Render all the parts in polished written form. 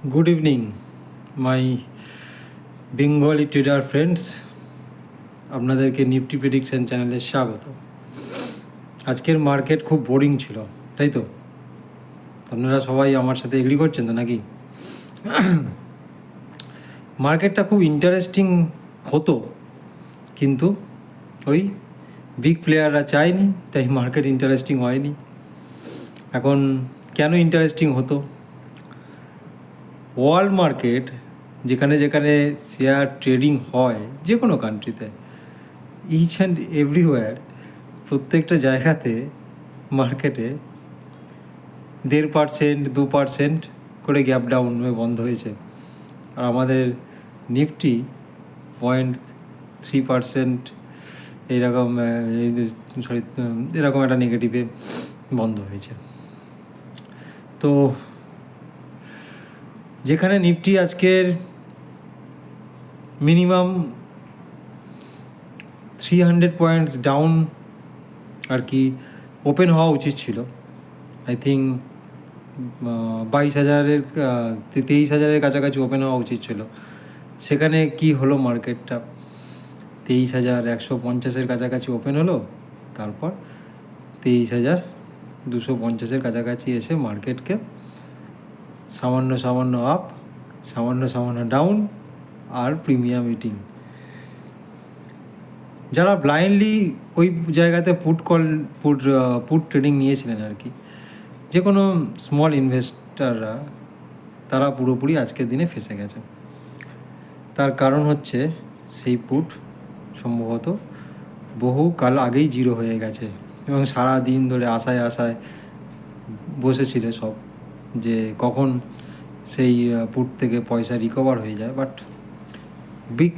Good evening my Bengali trader friends, আপনাদেরকে Nifty prediction চ্যানেলে স্বাগত। আজকের মার্কেট খুব বোরিং ছিল, তাই তো? আপনারা সবাই আমার সাথে এগ্রি করছেন তো নাকি? মার্কেটটা খুব ইন্টারেস্টিং হতো, কিন্তু ওই বিগ প্লেয়াররা চায়নি, তাই মার্কেট ইন্টারেস্টিং হয়নি। এখন কেন ইন্টারেস্টিং হতো? ওয়ার্ল্ড মার্কেট যেখানে যেখানে শেয়ার ট্রেডিং হয়, যে কোনো কান্ট্রিতে, ইচ অ্যান্ড এভরিওয়্যার, প্রত্যেকটা জায়গাতে মার্কেটে 1.5%, 2% করে গ্যাপ ডাউন হয়ে বন্ধ হয়েছে। আর আমাদের নিফটি 0.3% এইরকম এরকম একটা নেগেটিভে বন্ধ হয়েছে। তো যেখানে নিফটি আজকের মিনিমাম 300 পয়েন্টস ডাউন আর কি ওপেন হওয়া উচিত ছিল, আই থিঙ্ক 22,000-এর 23,000-এর কাছাকাছি ওপেন হওয়া উচিত ছিল। সেখানে কি হলো, মার্কেটটা 23,150-এর কাছাকাছি ওপেন হলো, তারপর 23,250-এর কাছাকাছি এসে মার্কেটকে সামান্য সামান্য আপ, সামান্য সামান্য ডাউন, আর প্রিমিয়াম ইটিং। যারা ব্লাইন্ডলি ওই জায়গাতে পুট ট্রেডিং নিয়েছিলেন আর কি, যে কোনো স্মল ইনভেস্টাররা, তারা পুরোপুরি আজকের দিনে ফেঁসে গেছে। তার কারণ হচ্ছে সেই পুট সম্ভবত বহু কাল আগেই জিরো হয়ে গেছে, এবং সারা দিন ধরে আশায় আশায় বসেছিল সব, যে কখন সেই পুট থেকে পয়সা রিকভার হয়ে যায়। বাট বিগ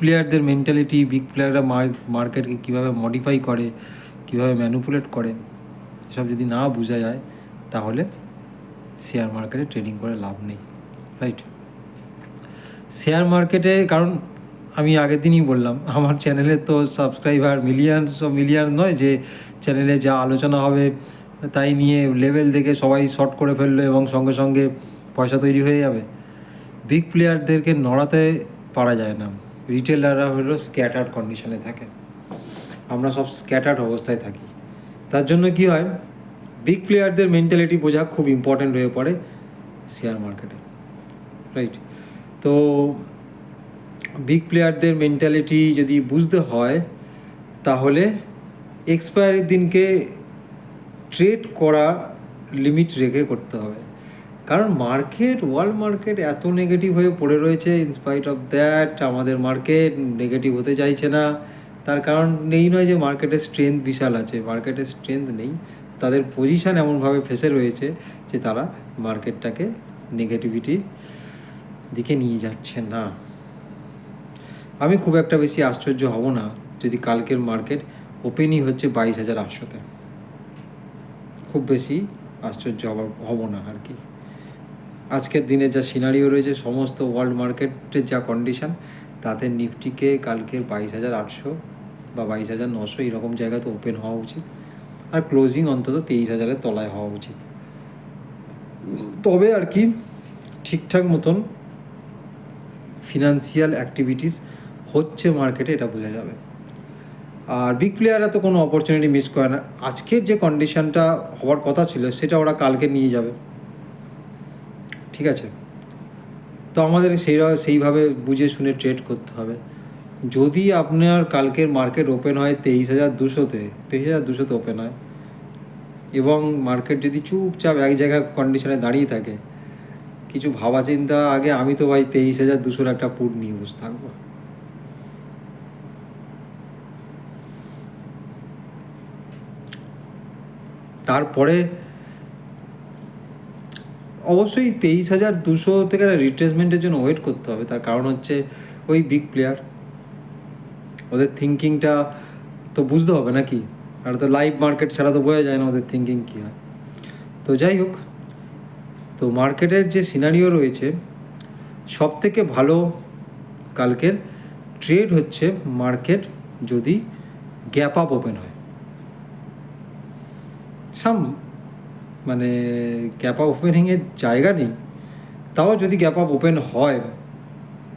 প্লেয়ারদের মেন্টালিটি, বিগ প্লেয়াররা মার্কেটকে কীভাবে মডিফাই করে, কীভাবে ম্যানিপুলেট করে, এসব যদি না বোঝা যায়, তাহলে শেয়ার মার্কেটে ট্রেডিং করে লাভ নেই, রাইট? শেয়ার মার্কেটে, কারণ আমি আগের দিনই বললাম, আমার চ্যানেলে তো সাবস্ক্রাইবার মিলিয়ন নয় যে চ্যানেলে যা আলোচনা হবে তাই নিয়ে লেভেল দেখে সবাই শর্ট করে ফেললো এবং সঙ্গে সঙ্গে পয়সা তৈরি হয়ে যাবে। বিগ প্লেয়ারদেরকে নড়াতে পারা যায় না। রিটেলাররা হলো স্ক্যাটার্ড কন্ডিশনে থাকে, আমরা সব স্ক্যাটার্ড অবস্থায় থাকি। তার জন্য কি হয়, বিগ প্লেয়ারদের মেন্টালিটি বোঝা খুব ইম্পর্ট্যান্ট হয়ে পড়ে শেয়ার মার্কেটে, রাইট? তো বিগ প্লেয়ারদের মেন্টালিটি যদি বুঝতে হয়, তাহলে এক্সপায়ারির দিনকে ট্রেড করা লিমিট রেখে করতে হবে। কারণ ওয়ার্ল্ড মার্কেট এত নেগেটিভ হয়ে পড়ে রয়েছে, ইনস্পাইট অফ দ্যাট আমাদের মার্কেট নেগেটিভ হতে চাইছে না। তার কারণ নেই নয় যে মার্কেটের স্ট্রেংথ বিশাল আছে, মার্কেটের স্ট্রেংথ নেই। তাদের পজিশান এমনভাবে ফেসে রয়েছে যে তারা মার্কেটটাকে নেগেটিভিটির দিকে নিয়ে যাচ্ছে না। আমি খুব একটা বেশি আশ্চর্য হব না যদি কালকের মার্কেট ওপেনই হচ্ছে 22,800-তে। খুব বেশি আশ্চর্য হব না আর কি। আজকের দিনে যা সিনারিও রয়েছে, সমস্ত ওয়ার্ল্ড মার্কেটের যা কন্ডিশান, তাতে নিফটিকে কালকে 22,800 বা 22,900 এরকম জায়গাতে ওপেন হওয়া উচিত, আর ক্লোজিং অন্তত 23,000-এর তলায় হওয়া উচিত। তবে আর কি ঠিকঠাক মতন ফিনান্সিয়াল অ্যাক্টিভিটিস হচ্ছে মার্কেটে, এটা বোঝা যাবে। আর বিগ প্লেয়াররা তো কোনো অপরচুনিটি মিস করে না। আজকের যে কন্ডিশানটা হওয়ার কথা ছিল, সেটা ওরা কালকে নিয়ে যাবে, ঠিক আছে? তো আমাদের সেইভাবে বুঝে শুনে ট্রেড করতে হবে। যদি আপনার কালকের মার্কেট ওপেন হয় 23,200-তে ওপেন হয়, এবং মার্কেট যদি চুপচাপ এক জায়গায় কন্ডিশনে দাঁড়িয়ে থাকে, কিছু ভাবা চিন্তা আগে, আমি তো ভাই 23,200-র একটা পুট নিয়ে বসে থাকবো। তারপরে অবশ্যই 23,200 থেকে রিট্রেসমেন্টের জন্য ওয়েট করতে হবে। তার কারণ হচ্ছে ওই বিগ প্লেয়ার, ওদের থিঙ্কিংটা তো বুঝতে হবে নাকি? আর তো লাইভ মার্কেট ছাড়া তো বোঝা যায় না ওদের থিঙ্কিং কী হয়। তো যাই হোক, তো মার্কেটের যে সিনারিও রয়েছে, সব থেকে ভালো কালকের ট্রেড হচ্ছে মার্কেট যদি গ্যাপ আপ ওপেন হয়, সাম মানে গ্যাপ আপ ওপেনিংয়ের জায়গা নেই। তাও যদি গ্যাপ আপ ওপেন হয়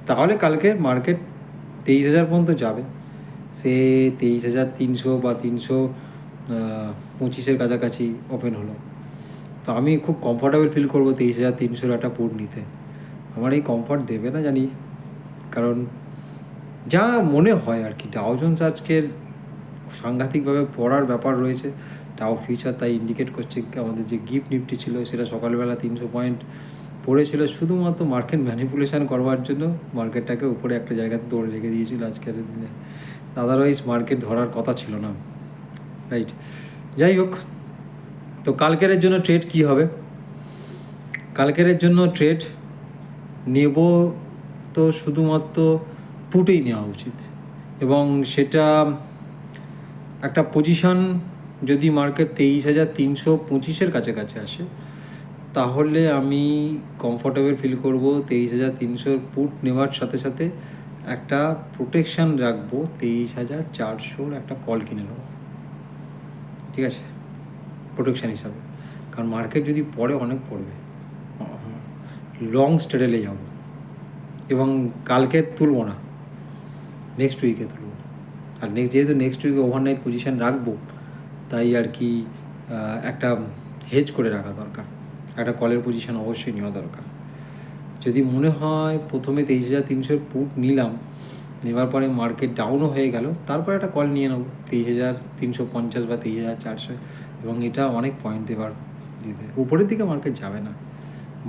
তাহলে কালকে মার্কেট 23,000 পর্যন্ত যাবে। সে 23,300 বা 325-এর কাছাকাছি ওপেন হলো, তো আমি খুব কমফর্টেবল ফিল করবো 23,300 একটা পুট নিতে। আমার এই কমফর্ট দেবে না জানি, কারণ যা মনে হয় আর কি, ডাও জোন্স আজকের সাংঘাতিকভাবে পড়ার ব্যাপার রয়েছে। ডাও ফিউচার তাই ইন্ডিকেট করছে। আমাদের যে গিফট নিফটি ছিল সেটা সকালবেলা 300 পয়েন্ট পড়েছিল শুধুমাত্র মার্কেট ম্যানিপুলেশন করবার জন্য, মার্কেটটাকে উপরে একটা জায়গাতে দৌড়ে রেখে দিয়েছিল আজকের দিনে। আদারওয়াইজ মার্কেট ধরার কথা ছিল না, রাইট? যাই হোক, তো কালকের জন্য ট্রেড কি হবে? কালকের জন্য ট্রেড নেব তো শুধুমাত্র পুটেই নেওয়া উচিত, এবং সেটা একটা পজিশন যদি মার্কেট 23,325-এর কাছাকাছি আসে তাহলে আমি কমফর্টেবল ফিল করব 23,300 পুট নেওয়ার সাথে সাথে একটা প্রোটেকশান রাখবো 23,400 একটা কল কিনে নেবো, ঠিক আছে, প্রোটেকশান হিসাবে। কারণ মার্কেট যদি পড়ে, অনেক পড়বে, লং স্ট্রেডেলে যাব, এবং কালকে তুলব না, নেক্সট উইকে তুলব। আর যেহেতু নেক্সট উইকে ওভারনাইট পজিশান রাখবো, তাই আর কি একটা হেজ করে রাখা দরকার, একটা কলের পজিশান অবশ্যই নেওয়া দরকার। যদি মনে হয় প্রথমে 23,300 পুট নিলাম, নেওয়ার পরে মার্কেট ডাউনও হয়ে গেল, তারপর একটা কল নিয়ে নেবো 23,350 বা 23,400, এবং এটা অনেক পয়েন্ট দেবে। উপরের দিকে মার্কেট যাবে না,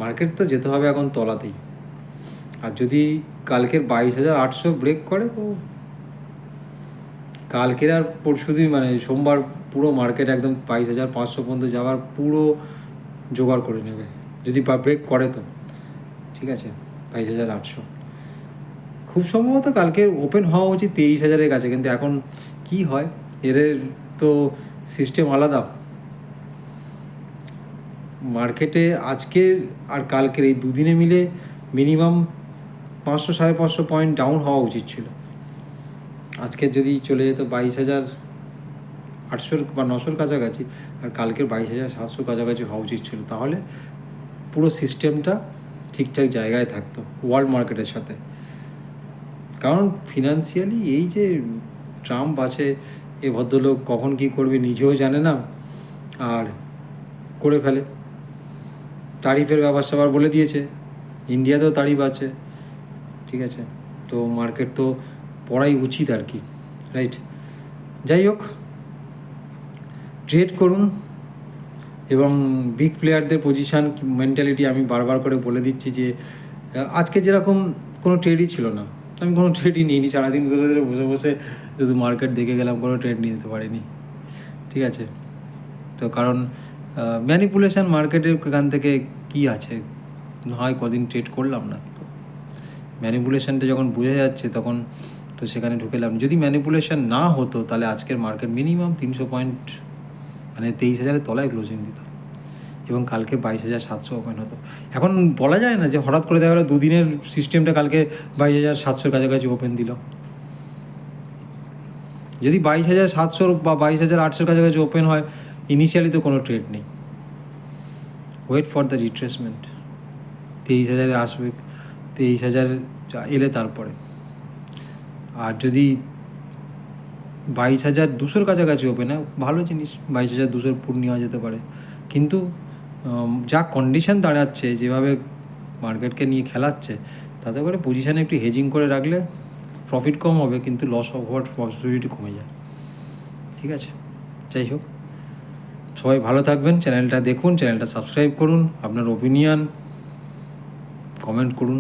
মার্কেট তো যেতে হবে এখন তলাতেই। আর যদি কালকের 22,800 ব্রেক করে, তো কালকের আর পরশুদিন মানে সোমবার পুরো মার্কেট একদম 22,500 পর্যন্ত যাওয়ার পুরো জোগাড় করে নেবে, যদি ব্রেক করে তো, ঠিক আছে। 22,800 খুব সম্ভবত কালকে ওপেন হওয়া উচিত 23,000-এর কাছে, কিন্তু এখন কি হয়, এর তো সিস্টেম আলাদা। মার্কেটে আজকের আর কালকের এই দুদিনে মিলে মিনিমাম 500-550 পয়েন্ট ডাউন হওয়া উচিত ছিল। আজকের যদি চলে যেত 22,800 বা 900-র কাছাকাছি, আর কালকের 22,700 কাছাকাছি হওয়া উচিত ছিল, তাহলে পুরো সিস্টেমটা ঠিকঠাক জায়গায় থাকতো ওয়ার্ল্ড মার্কেটের সাথে। কারণ ফিনান্সিয়ালি এই যে ট্রাম্প আছে, এ ভদ্রলোক কখন কী করবে নিজেও জানে না, আর করে ফেলে। তারিফের ব্যাপার স্যাপার বলে দিয়েছে, ইন্ডিয়াতেও তারিফ আছে, ঠিক আছে। তো মার্কেট তো পড়াই উচিত আর কি, রাইট? যাই হোক, ট্রেড করুন, এবং বিগ প্লেয়ারদের পজিশান মেন্টালিটি আমি বারবার করে বলে দিচ্ছি যে আজকে যেরকম কোনো ট্রেডই ছিল না, আমি কোনো ট্রেডই নিইনি, সারাদিন ধরে ধরে বসে বসে শুধু মার্কেট দেখে গেলাম, কোনো ট্রেড নিয়ে নিতে পারিনি, ঠিক আছে। তো কারণ ম্যানিপুলেশান মার্কেটের এখান থেকে কি আছে, হয় কদিন ট্রেড করলাম না, তো ম্যানিপুলেশানটা যখন বোঝা যাচ্ছে তখন তো সেখানে ঢুকেলাম। যদি ম্যানিপুলেশান না হতো তাহলে আজকের মার্কেট মিনিমাম 300 পয়েন্ট মানে 23,000-এর তলায় ক্লোজিং দিত, এবং কালকে 22,700 ওপেন হতো। এখন বলা যায় না যে হঠাৎ করে দেখা গেলো দুদিনের সিস্টেমটা কালকে 22,700-র কাছাকাছি ওপেন দিল। যদি 22,700 বা 22,800-র কাছাকাছি ওপেন হয়, ইনিশিয়ালি তো কোনো ট্রেড নেই, ওয়েট ফর দ্য রিট্রেসমেন্ট। 23,000-এ আসবে, 23,000 এলে তারপরে। আর যদি 22,200-র কাছাকাছি ওপেন হয়, ভালো জিনিস, 22,200 পুট নেওয়া যেতে পারে। কিন্তু যা কন্ডিশন দাঁড়াচ্ছে, যেভাবে মার্কেটকে নিয়ে খেলাচ্ছে, তাতে করে পজিশানে একটু হেজিং করে রাখলে প্রফিট কম হবে, কিন্তু লস হওয়ার পসিবিলিটি কমে যায়, ঠিক আছে। যাই হোক, সবাই ভালো থাকবেন, চ্যানেলটা দেখুন, চ্যানেলটা সাবস্ক্রাইব করুন, আপনার ওপিনিয়ন কমেন্ট করুন।